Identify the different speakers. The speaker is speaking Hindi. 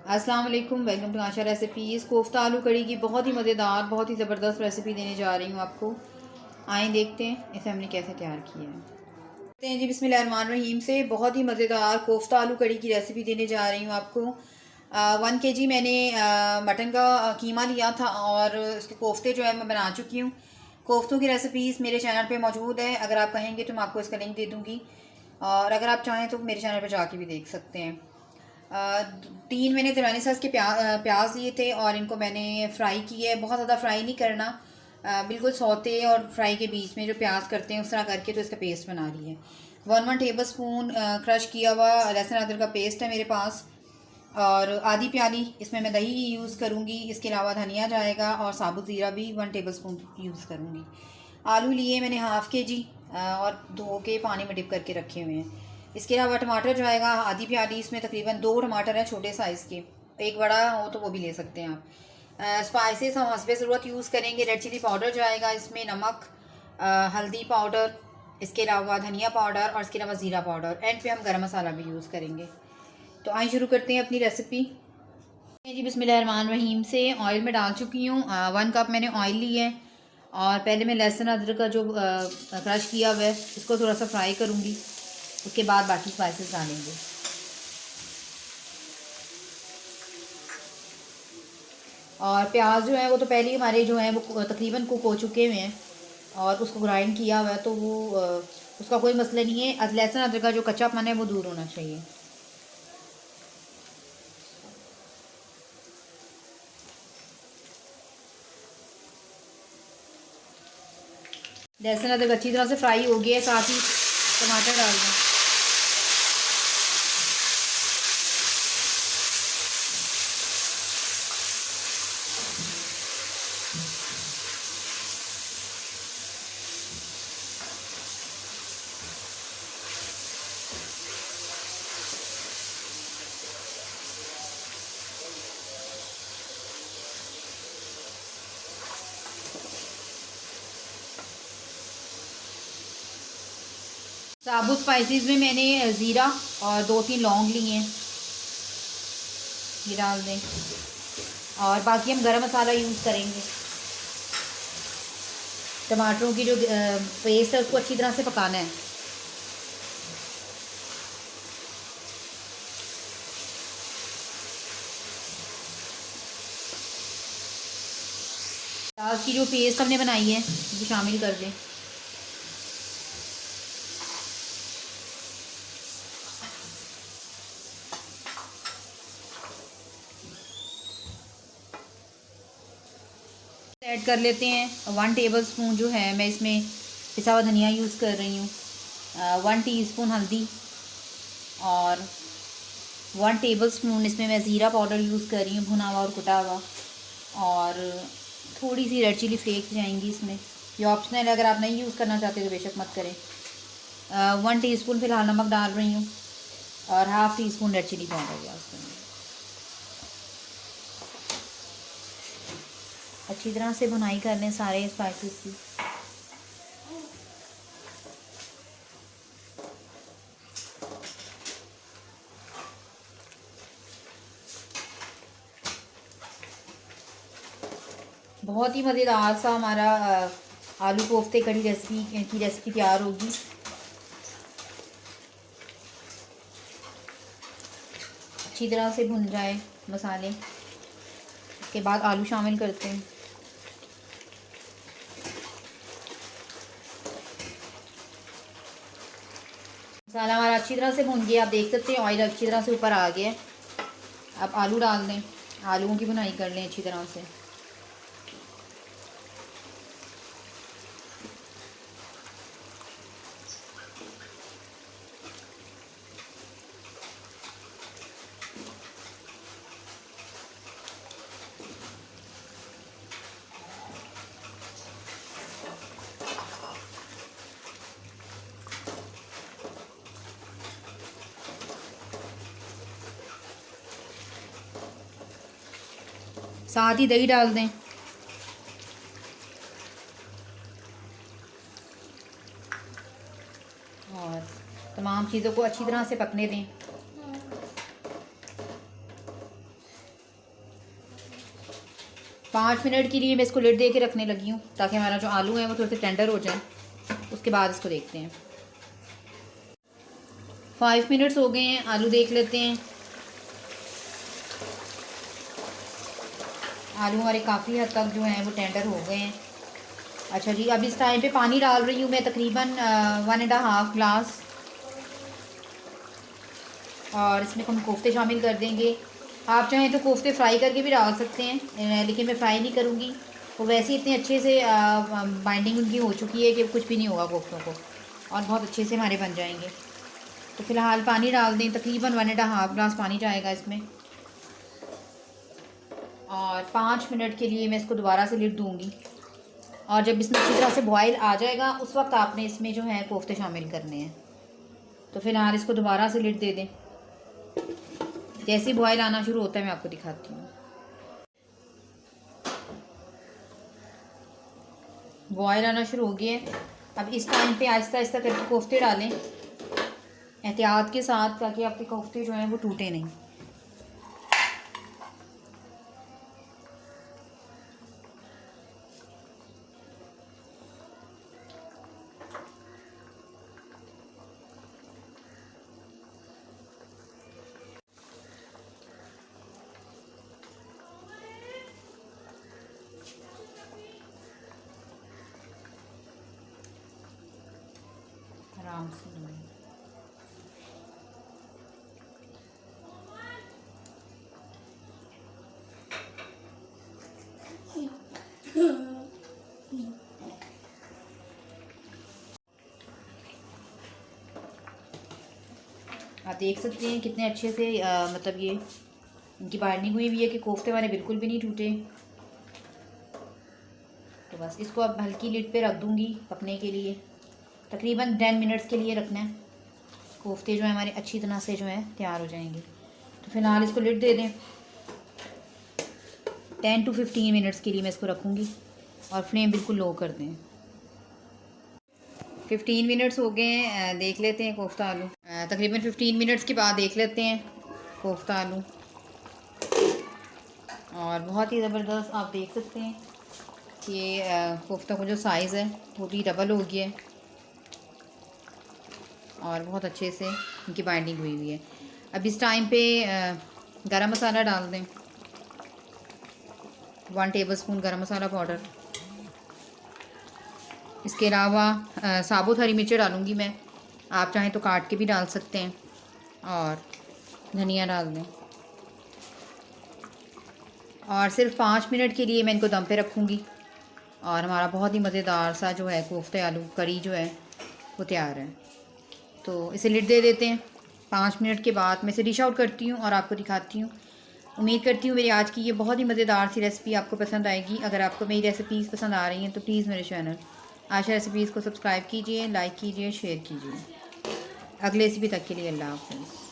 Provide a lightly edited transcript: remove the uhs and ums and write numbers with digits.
Speaker 1: अस्सलाम वालेकुम, welcome to Asha recipes. Kofta आलू कड़ी की बहुत ही मज़ेदार, बहुत ही ज़बरदस्त रेसिपी देने जा रही हूँ आपको। आएँ देखते हैं इसे हमने कैसे तैयार किया है। देखते हैं जी, बिस्मिल्लाहिर्रहमानिर्रहीम से बहुत ही मज़ेदार कोफ्ता आलू कड़ी की रेसिपी देने जा रही हूँ आपको। 1 kg मैंने मटन का कीमा लिया था और उसके कोफ्ते जो है मैं बना चुकी हूँ। कोफ्तों की रेसिपीज़ मेरे चैनल पे मौजूद है, अगर आप कहेंगे तो मैं आपको इसका लिंक दे दूँगी और अगर आप चाहें तो मेरे चैनल पर जाके भी देख सकते हैं। 3 मैंने दरमियाने साइज़ के प्याज लिए थे और इनको मैंने फ्राई किया है। बहुत ज़्यादा फ्राई नहीं करना, बिल्कुल सौते और फ्राई के बीच में जो प्याज करते हैं उस तरह करके तो इसका पेस्ट बना लिया है। 1 टेबल स्पून क्रश किया हुआ लहसुन अदरक का पेस्ट है मेरे पास और आधी प्याली इसमें मैं दही यूज़ करूँगी। इसके अलावा धनिया जाएगा और साबुत ज़ीरा भी 1 टेबल स्पून यूज़ करूँगी। आलू लिए मैंने ½ kg और धो के पानी में डिप करके रखे हुए हैं। इसके अलावा टमाटर जो आएगा आधी प्याली, इसमें तकरीबन 2 टमाटर हैं छोटे साइज़ के, एक बड़ा हो तो वो भी ले सकते हैं आप। स्पाइसेस हम हस्बे ज़रूरत यूज़ करेंगे। रेड चिली पाउडर जो आएगा इसमें, नमक, हल्दी पाउडर, इसके अलावा धनिया पाउडर और इसके अलावा ज़ीरा पाउडर। एंड पे हम गरम मसाला भी यूज़ करेंगे। तो आइए शुरू करते हैं अपनी रेसिपी जी। बिस्मिल्लाहिर्रहमानिर्रहीम से ऑयल में डाल चुकी हूँ। 1 कप मैंने ऑयल लिया है और पहले मैं लहसुन अदरक का जो क्रश किया हुआ है इसको थोड़ा सा फ्राई करूँगी, उसके बाद बाकी स्पाइसेस डालेंगे। और प्याज जो है वो तो पहले ही हमारे जो हैं वो तकरीबन कुक हो चुके हुए हैं और उसको ग्राइंड किया हुआ है, तो वो उसका कोई मसला नहीं है। लहसुन अदरक का जो कच्चापन है वो दूर होना चाहिए। लहसुन अदरक अच्छी तरह से फ्राई हो गया है, साथ ही टमाटर डाल दें। साबुत स्पाइसेस में मैंने ज़ीरा और 2-3 लौंग लिए हैं, ये डाल दें और बाकी हम गरम मसाला यूज़ करेंगे। टमाटरों की जो पेस्ट है उसको अच्छी तरह से पकाना है। प्याज की जो पेस्ट हमने बनाई है वो शामिल कर दें। ऐड कर लेते हैं 1 टेबल स्पून जो है मैं इसमें पिसा हुआ धनिया यूज़ कर रही हूँ, 1 टीस्पून हल्दी और 1 टेबल स्पून इसमें मैं ज़ीरा पाउडर यूज़ कर रही हूँ, भुना हुआ और कुटा हुआ, और थोड़ी सी रेड चिली फ्लेक्स जाएंगी इसमें। ये ऑप्शनल है, अगर आप नहीं यूज़ करना चाहते तो बेशक मत करें। 1 टीस्पून फ़िलहाल नमक डाल रही हूँ और ½ teaspoon red chilli powder use करूँगी। अच्छी तरह से भुनाई कर लें सारे स्पाइसेस की। बहुत ही मज़ेदार सा हमारा आलू कोफ्ते कड़ी रेसिपी तैयार होगी। अच्छी तरह से भुन जाए मसाले, इसके बाद आलू शामिल करते हैं। मसाला हमारा अच्छी तरह से भुन गया, आप देख सकते हैं ऑयल अच्छी तरह से ऊपर आ गया। अब आलू डाल दें, आलूओं की भुनाई कर लें अच्छी तरह से। साथ ही दही डाल दें। और तमाम चीज़ों को अच्छी तरह से पकने दें। 5 मिनट के लिए मैं इसको लिड दे के रखने लगी हूँ ताकि हमारा जो आलू है वो थोड़े से टेंडर हो जाए। उसके बाद इसको देखते हैं। 5 मिनट्स हो गए हैं, आलू देख लेते हैं। आलू हमारे काफ़ी हद तक जो हैं वो टेंडर हो गए हैं। अच्छा जी, अब इस टाइम पे पानी डाल रही हूँ मैं तकरीबन 1.5 ग्लास, और इसमें हम कोफ्ते शामिल कर देंगे। आप चाहें तो कोफ्ते फ्राई करके भी डाल सकते हैं, लेकिन मैं फ्राई नहीं करूँगी। वो वैसे ही इतने अच्छे से बाइंडिंग उनकी हो चुकी है कि कुछ भी नहीं होगा कोफ्तों को, और बहुत अच्छे से हमारे बन जाएंगे। तो फ़िलहाल पानी डाल दें, तकरीबन 1.5 ग्लास पानी जाएगा इसमें, और 5 मिनट के लिए मैं इसको दोबारा से लिड दूँगी। और जब इसमें अच्छी तरह से बॉयल आ जाएगा उस वक्त आपने इसमें जो है कोफ्ते शामिल करने हैं। तो फ़िलहाल इसको दोबारा से लिड दे दें। जैसे ही बॉयल आना शुरू होता है मैं आपको दिखाती हूँ। बॉयल आना शुरू हो गया है। अब इस टाइम पे आहिस्ता आहिस्ता करके कोफ्ते डालें एहतियात के साथ, ताकि आपके कोफ्ते जो हैं वो टूटे नहीं। आराम से आप देख सकते हैं कितने अच्छे से मतलब ये इनकी बाइंडिंग हुई हुई है कि कोफ्ते वाले बिल्कुल भी नहीं टूटे। तो बस इसको अब हल्की लिड पे रख दूँगी पकने के लिए। तकरीबन 10 मिनट्स के लिए रखना है। कोफ्ते जो है हमारे अच्छी तरह से जो है तैयार हो जाएंगे। तो फ़िलहाल इसको लिड दे दें। 10 to 15 मिनट्स के लिए मैं इसको रखूँगी, और फ्लेम बिल्कुल लो कर दें। 15 मिनट्स हो गए हैं, देख लेते हैं कोफ्ता आलू। तकरीबन 15 मिनट्स के बाद देख लेते हैं कोफ्ता आलू, और बहुत ही ज़बरदस्त आप देख सकते हैं कि ये कोफ्ता का जो साइज़ है वो भी डबल हो गया है, और बहुत अच्छे से इनकी बाइंडिंग हुई हुई है। अब इस टाइम पे गरम मसाला डाल दें, 1 टेबलस्पून गरम मसाला पाउडर। इसके अलावा साबुत हरी मिर्चें डालूँगी मैं, आप चाहें तो काट के भी डाल सकते हैं, और धनिया डाल दें। और सिर्फ 5 मिनट के लिए मैं इनको दम पे रखूँगी, और हमारा बहुत ही मज़ेदार सा जो है कोफ्ते आलू करी जो है वो तैयार है। तो इसे लिड दे देते हैं। 5 मिनट के बाद मैं इसे डिश आउट करती हूँ और आपको दिखाती हूँ। उम्मीद करती हूँ मेरी आज की ये बहुत ही मज़ेदार सी रेसिपी आपको पसंद आएगी। अगर आपको मेरी रेसिपीज़ पसंद आ रही हैं तो प्लीज़ मेरे चैनल आशा रेसिपीज़ को सब्सक्राइब कीजिए, लाइक कीजिए, शेयर कीजिए। अगले रेसिपी तक के लिए अल्लाह हाफ़िज़।